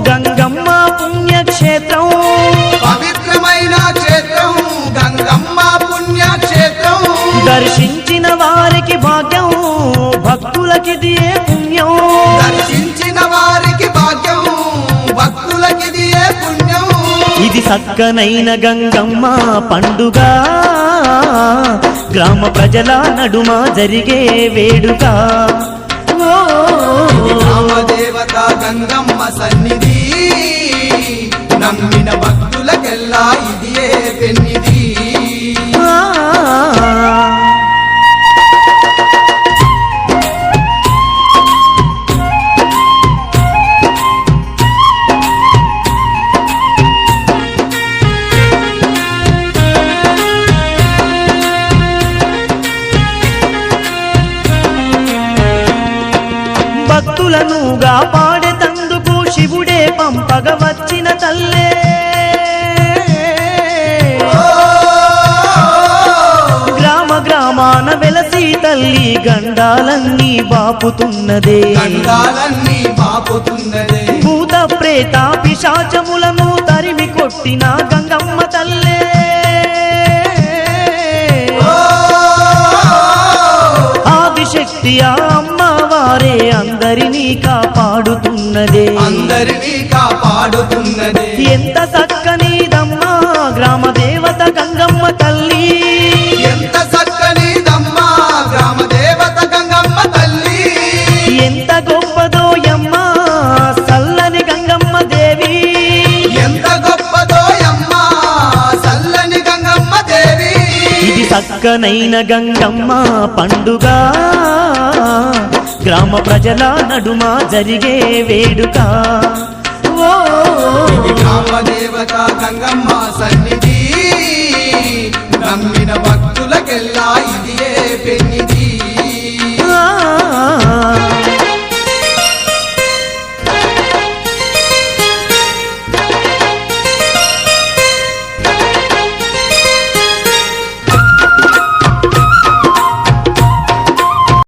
గంగమ్మ పుణ్యక్షేత్రం పవిత్రమైన క్షేత్రం గంగమ్మ పుణ్యక్షేత్రం దర్శించిన వారికి భాగ్యం భక్తులకిదియే పుణ్యం దర్శించిన వారికి భాగ్యం భక్తులకిదియే పుణ్యం ఇది సక్కనైన గంగమ్మ పండుగ గ్రామ ప్రజల నడుమ జరిగే వేడుక గ్రామదేవత గంగమ్మ సన్నిధి నమ్మిన భక్తులకెల్లా ఇదియే పెన్నిధి భక్తులనుగా పాడేతందుకు శివుడే పంపగ వచ్చిన తల్లే గ్రామ గ్రామాన వెలసి తల్లి గండాలన్నీ బాపుతున్నదే గండాలన్నీ బాపుతున్నదే భూత ప్రేత పిశాచములను తరిమి కొట్టిన గంగమ్మ తల్లే ఆదిశక్తి అమ్మవారే అందరినీ కాపాడుతున్నదే అందరినీ కాపాడుతున్నదే ఎంత చక్కనిదమ్మా గ్రామ దేవత గంగమ్మ తల్లి ఎంత చక్కనిదమ్మా గ్రామ దేవత గంగమ్మ తల్లి ఎంత గొప్పదోయమ్మా చల్లని గంగమ్మ దేవి ఎంత గొప్పదోయమ్మా చల్లని గంగమ్మ దేవి ఇది చక్కనైన గంగమ్మ పండుగ గ్రామ ప్రజల నడుమ జరిగే వేడుక ఇది గ్రామదేవత గంగమ్మ సన్నిధి నమ్మిన భక్తులకెల్లా